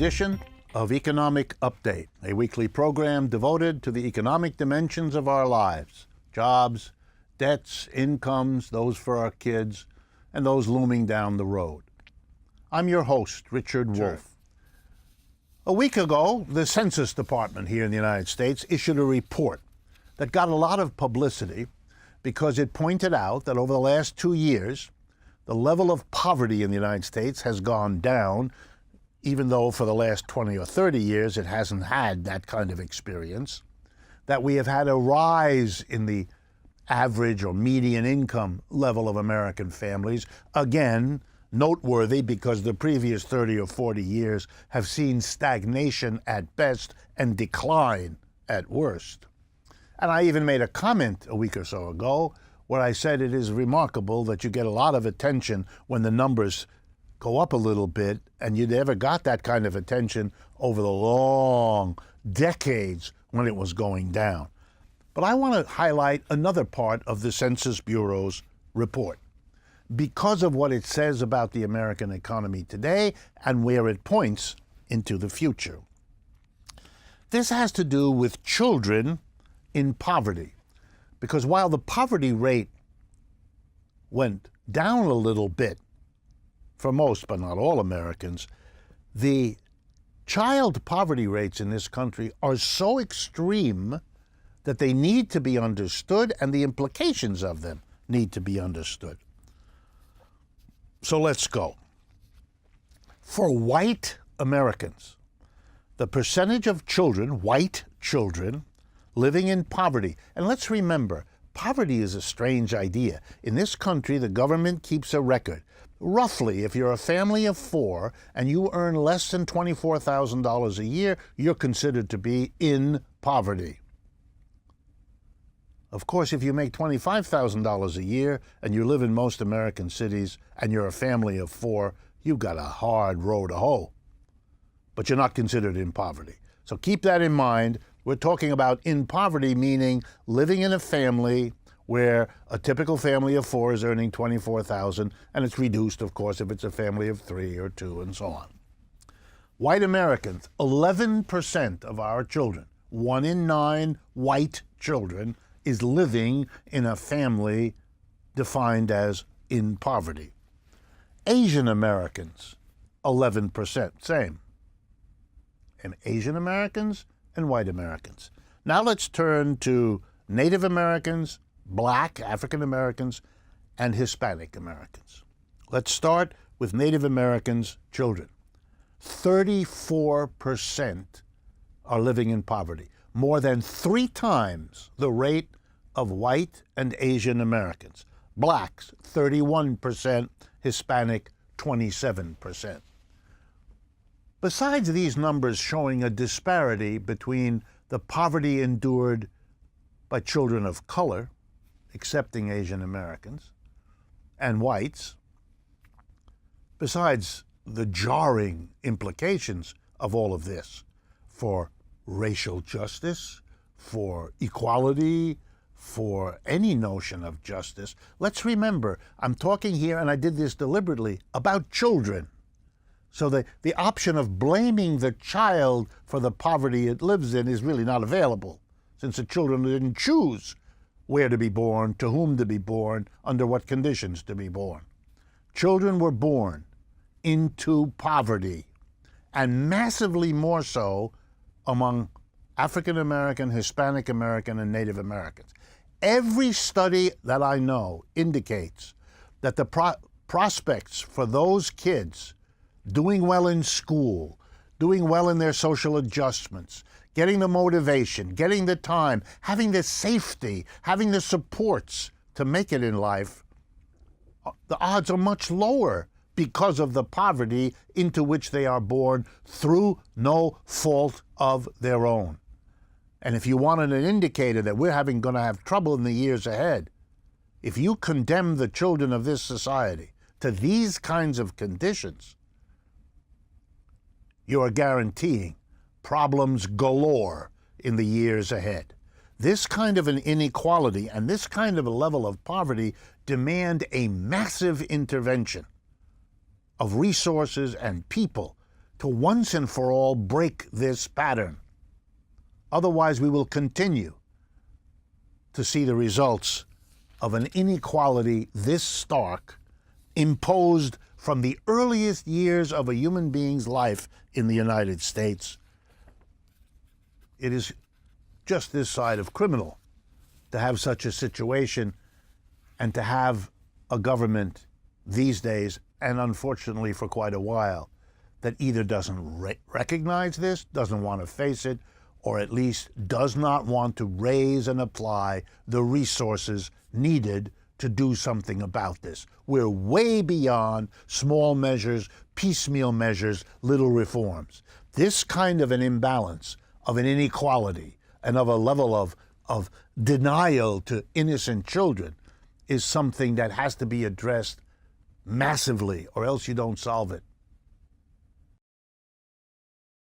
edition of Economic Update, a weekly program devoted to the economic dimensions of our lives: jobs, debts, incomes, those for our kids, and those looming down the road. I'm your host, Richard Wolff. A week ago, the Census Department here in the United States issued a report that got a lot of publicity because it pointed out that over the last 2 years, the level of poverty in the United States has gone down, even though for the last 20 or 30 years it hasn't had that kind of experience, that we have had a rise in the average or median income level of American families, again, noteworthy because the previous 30 or 40 years have seen stagnation at best and decline at worst. And I even made a comment a week or so ago where I said it is remarkable that you get a lot of attention when the numbers go up a little bit, and you never got that kind of attention over the long decades when it was going down. But I want to highlight another part of the Census Bureau's report because of what it says about the American economy today and where it points into the future. This has to do with children in poverty, because while the poverty rate went down a little bit for most, but not all Americans, the child poverty rates in this country are so extreme that they need to be understood, and the implications of them need to be understood. So let's go. For white Americans, the percentage of children, white children, living in poverty, and let's remember, poverty is a strange idea. In this country, the government keeps a record. Roughly, if you're a family of 4 and you earn less than $24,000 a year, you're considered to be in poverty. Of course, if you make $25,000 a year and you live in most American cities and you're a family of 4, you've got a hard row to hoe. But you're not considered in poverty. So keep that in mind. We're talking about in poverty, meaning living in a family where a typical family of 4 is earning $24,000, and it's reduced, of course, if it's a family of 3 or 2 and so on. White Americans, 11% of our children, 1 in 9 white children, is living in a family defined as in poverty. Asian Americans, 11%, same. And Asian Americans and white Americans. Now let's turn to Native Americans, Black African Americans, and Hispanic Americans. Let's start with Native Americans' children. 34% are living in poverty, more than 3 times the rate of white and Asian Americans. Blacks, 31%, Hispanic, 27%. Besides these numbers showing a disparity between the poverty endured by children of color, excepting Asian Americans, and whites, besides the jarring implications of all of this for racial justice, for equality, for any notion of justice, let's remember, I'm talking here, and I did this deliberately, about children. So the option of blaming the child for the poverty it lives in is really not available, since the children didn't choose where to be born, to whom to be born, under what conditions to be born. Children were born into poverty, and massively more so among African American, Hispanic American, and Native Americans. Every study that I know indicates that the prospects for those kids doing well in school, doing well in their social adjustments, getting the motivation, getting the time, having the safety, having the supports to make it in life, the odds are much lower because of the poverty into which they are born through no fault of their own. And if you wanted an indicator that we're going to have trouble in the years ahead, if you condemn the children of this society to these kinds of conditions, you are guaranteeing problems galore in the years ahead. This kind of an inequality and this kind of a level of poverty demand a massive intervention of resources and people to once and for all break this pattern. Otherwise, we will continue to see the results of an inequality this stark, imposed from the earliest years of a human being's life in the United States. It is just this side of criminal to have such a situation and to have a government these days, and unfortunately for quite a while, that either doesn't recognize this, doesn't want to face it, or at least does not want to raise and apply the resources needed to do something about this. We're way beyond small measures, piecemeal measures, little reforms. This kind of an imbalance, of an inequality, and of a level of denial to innocent children is something that has to be addressed massively, or else you don't solve it.